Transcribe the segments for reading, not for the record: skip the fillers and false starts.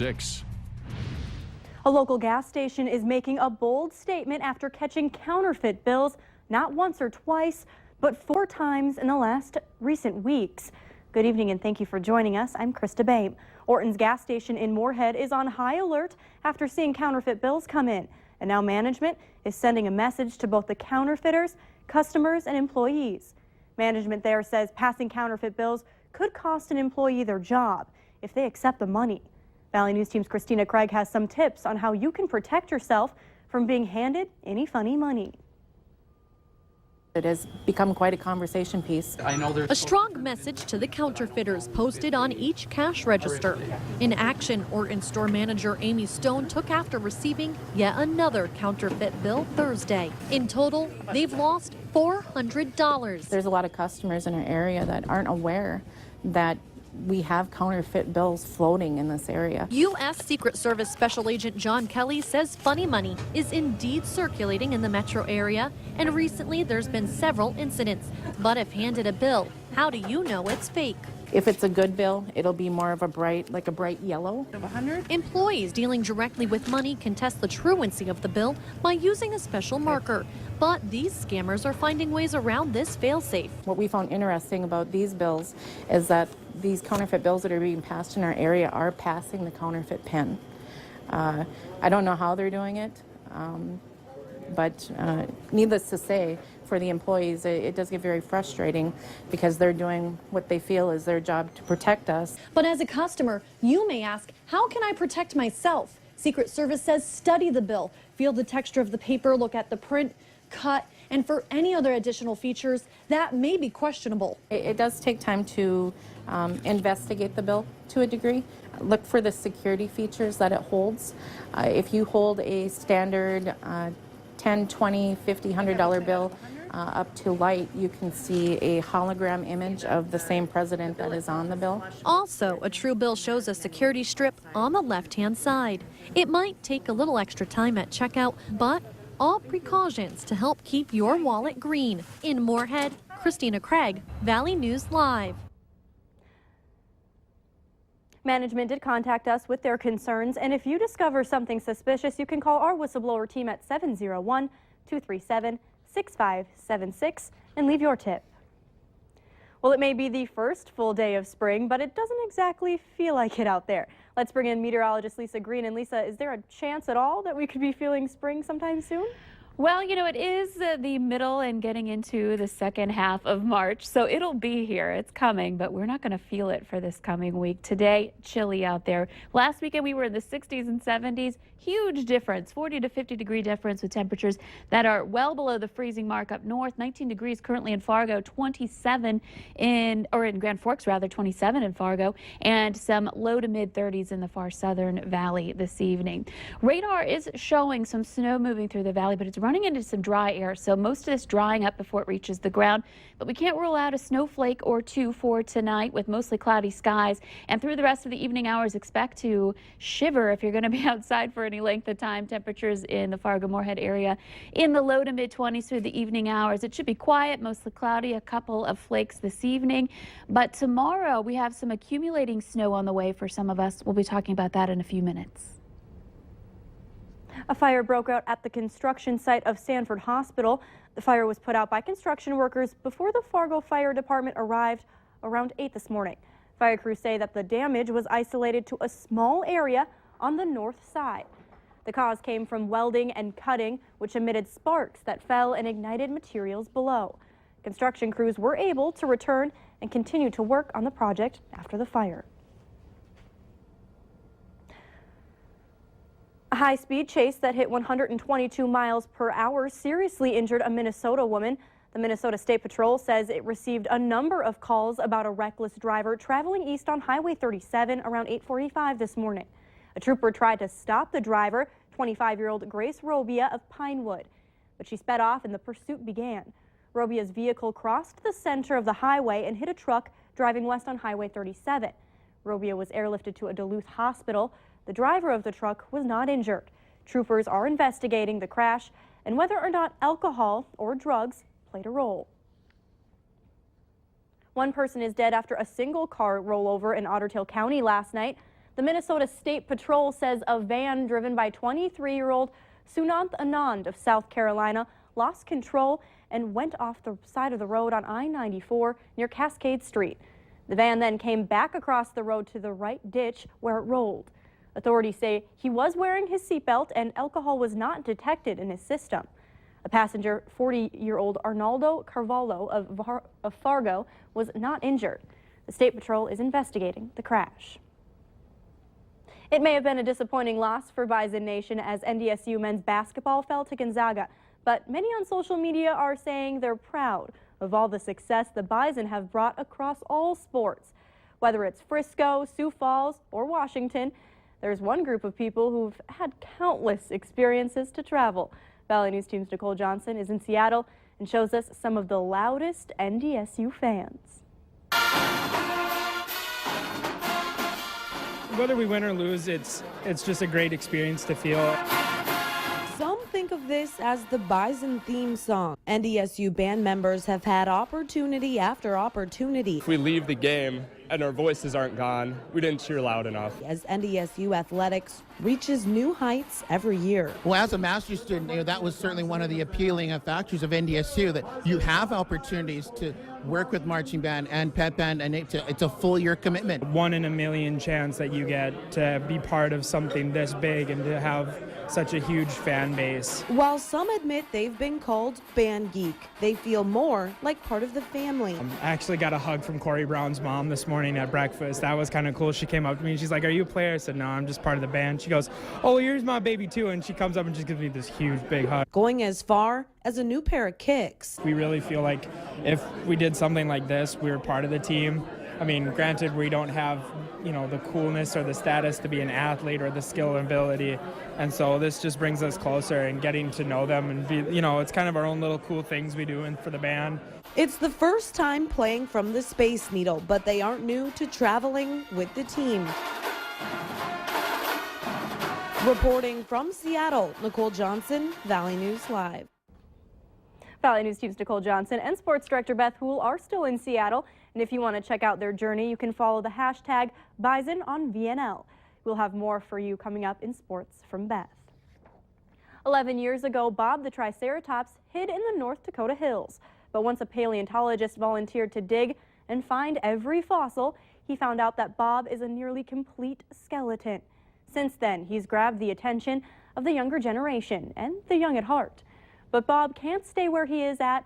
6. A local gas station is making a bold statement after catching counterfeit bills not once or twice, but 4 times in the last recent weeks. Good evening and thank you for joining us. I'm Krista Babe. Orton's gas station in Moorhead is on high alert after seeing counterfeit bills come in. And now management is sending a message to both the counterfeiters, customers, and employees. Management there says passing counterfeit bills could cost an employee their job if they accept the money. Valley News Team's Christina Craig has some tips on how you can protect yourself from being handed any funny money. It has become quite a conversation piece. A strong message to the counterfeiters posted on each cash register. In action, Orton store manager Amy Stone took after receiving yet another counterfeit bill Thursday. In total, they've lost $400. There's a lot of customers in our area that aren't aware that we have counterfeit bills floating in this area. U.S. Secret Service Special Agent John Kelly says funny money is indeed circulating in the metro area, and recently there's been several incidents. But if handed a bill, how do you know it's fake? If it's a good bill, it'll be more of a bright yellow. Employees dealing directly with money can test the truancy of the bill by using a special marker. But these scammers are finding ways around this failsafe. What we found interesting about these bills is that these counterfeit bills that are being passed in our area are passing the counterfeit pen. I don't know how they're doing it, but needless to say, for the employees, it does get very frustrating because they're doing what they feel is their job to protect us. But as a customer, you may ask, how can I protect myself? Secret Service says study the bill, feel the texture of the paper, look at the print, cut, and for any other additional features that may be questionable. It does take time to investigate the bill to a degree. Look for the security features that it holds. If you hold a standard $10, $20, $50, $100 bill up to light, you can see a hologram image of the same president that is on the bill. Also, a true bill shows a security strip on the left-hand side. It might take a little extra time at checkout, but all precautions to help keep your wallet green. In Moorhead, Christina Craig, Valley News Live. Management did contact us with their concerns, and if you discover something suspicious, you can call our whistleblower team at 701-237-6576 and leave your tip. Well, it may be the first full day of spring, but it doesn't exactly feel like it out there. Let's bring in meteorologist Lisa Green. And Lisa, is there a chance at all that we could be feeling spring sometime soon? Well, you know, it is the middle and getting into the second half of March, so it'll be here. It's coming, but we're not going to feel it for this coming week. Today, chilly out there. Last weekend, we were in the 60s and 70s. Huge difference, 40 to 50 degree difference with temperatures that are well below the freezing mark up north. 19 degrees currently in Fargo, 27 in Grand Forks, rather, 27 in Fargo, and some low to mid 30s in the far southern valley this evening. Radar is showing some snow moving through the valley, but it's running into some dry air, so most of this drying up before it reaches the ground. But we can't rule out a snowflake or two for tonight with mostly cloudy skies. And through the rest of the evening hours, expect to shiver if you're going to be outside for any length of time. Temperatures in the Fargo-Moorhead area in the low to mid 20s through the evening hours. It should be quiet, mostly cloudy, a couple of flakes this evening. But tomorrow we have some accumulating snow on the way for some of us. We'll be talking about that in a few minutes. A fire broke out at the construction site of Sanford Hospital. The fire was put out by construction workers before the Fargo Fire Department arrived around 8 this morning. Fire crews say that the damage was isolated to a small area on the north side. The cause came from welding and cutting, which emitted sparks that fell and ignited materials below. Construction crews were able to return and continue to work on the project after the fire. A high-speed chase that hit 122 miles per hour seriously injured a Minnesota woman. The Minnesota State Patrol says it received a number of calls about a reckless driver traveling east on Highway 37 around 8:45 this morning. A trooper tried to stop the driver, 25-year-old Grace Robia of Pinewood, but she sped off and the pursuit began. Robia's vehicle crossed the center of the highway and hit a truck driving west on Highway 37. Robia was airlifted to a Duluth hospital. The driver of the truck was not injured. Troopers are investigating the crash and whether or not alcohol or drugs played a role. One person is dead after a single car rollover in Otter Tail County last night. The Minnesota State Patrol says a van driven by 23-year-old Sunanth Anand of South Carolina lost control and went off the side of the road on I-94 near Cascade Street. The van then came back across the road to the right ditch where it rolled. Authorities say he was wearing his seatbelt and alcohol was not detected in his system. A passenger, 40-year-old Arnaldo Carvalho of Fargo, was not injured. The State Patrol is investigating the crash. It may have been a disappointing loss for Bison Nation as NDSU men's basketball fell to Gonzaga, but many on social media are saying they're proud of all the success the Bison have brought across all sports. Whether it's Frisco, Sioux Falls, or Washington, there's one group of people who've had countless experiences to travel. Valley News Team's Nicole Johnson is in Seattle and shows us some of the loudest NDSU fans. Whether we win or lose, it's just a great experience to feel. Some think of this as the Bison theme song. NDSU band members have had opportunity after opportunity. If we leave the game and our voices aren't gone, we didn't cheer loud enough. As NDSU athletics reaches new heights every year. Well, as a master's student, that was certainly one of the appealing factors of NDSU, that you have opportunities to work with marching band and pep band, and it's a full year commitment. 1 in a million chance that you get to be part of something this big and to have such a huge fan base. While some admit they've been called band geek, they feel more like part of the family. I actually got a hug from Corey Brown's mom this morning at breakfast. That was kind of cool. She came up to me and she's like, "Are you a player?" I said, "No, I'm just part of the band." She goes, "Oh, here's my baby too." And she comes up and just gives me this huge big hug. Going as far as a new pair of kicks. We really feel like if we did something like this, we were part of the team. I mean, granted, we don't have, the coolness or the status to be an athlete or the skill and ability. And so this just brings us closer and getting to know them and it's kind of our own little cool things we do for the band. It's the first time playing from the Space Needle, but they aren't new to traveling with the team. Reporting from Seattle, Nicole Johnson, Valley News Live. Valley News Team's Nicole Johnson and Sports Director Beth Houle are still in Seattle. And if you want to check out their journey, you can follow the hashtag Bison on VNL. We'll have more for you coming up in sports from Beth. 11 years ago, Bob the Triceratops hid in the North Dakota hills. But once a paleontologist volunteered to dig and find every fossil, he found out that Bob is a nearly complete skeleton. Since then, he's grabbed the attention of the younger generation and the young at heart. But Bob can't stay where he is at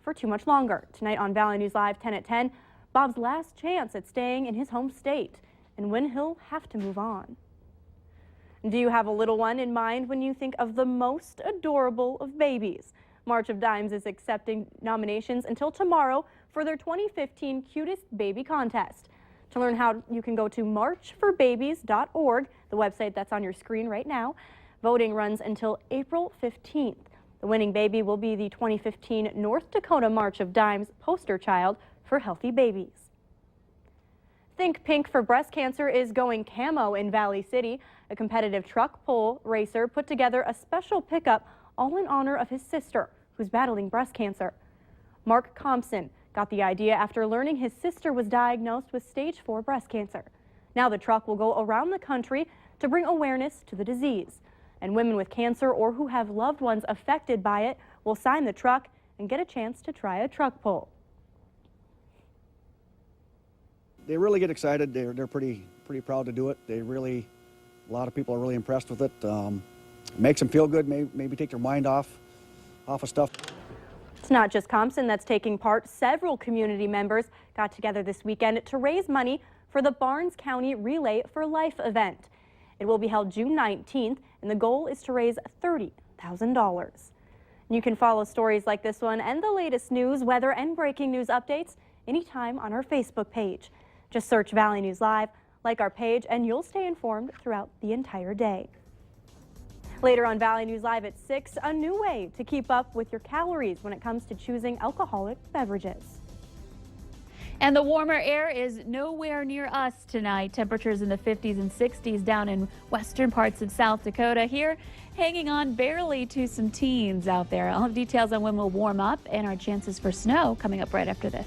for too much longer. Tonight on Valley News Live 10 at 10, Bob's last chance at staying in his home state and when he'll have to move on. Do you have a little one in mind when you think of the most adorable of babies? March of Dimes is accepting nominations until tomorrow for their 2015 Cutest Baby Contest. To learn how, you can go to marchforbabies.org, the website that's on your screen right now. Voting runs until April 15th. The winning baby will be the 2015 North Dakota March of Dimes poster child for healthy babies. Think Pink for Breast Cancer is going camo in Valley City. A competitive truck pull racer put together a special pickup all in honor of his sister, who's battling breast cancer. Mark Compson got the idea after learning his sister was diagnosed with stage 4 breast cancer. Now the truck will go around the country to bring awareness to the disease. And women with cancer or who have loved ones affected by it will sign the truck and get a chance to try a truck pull. They really get excited. They're pretty proud to do it. A lot of people are really impressed with it. Makes them feel good, maybe take their mind off of stuff. It's not just Compson that's taking part. Several community members got together this weekend to raise money for the Barnes County Relay for Life event. It will be held June 19th, and the goal is to raise $30,000. You can follow stories like this one and the latest news, weather, and breaking news updates anytime on our Facebook page. Just search Valley News Live, like our page, and you'll stay informed throughout the entire day. Later on Valley News Live at 6, a new way to keep up with your calories when it comes to choosing alcoholic beverages. And the warmer air is nowhere near us tonight. Temperatures in the 50s and 60s down in western parts of South Dakota. Here, hanging on barely to some teens out there. I'll have details on when we'll warm up and our chances for snow coming up right after this.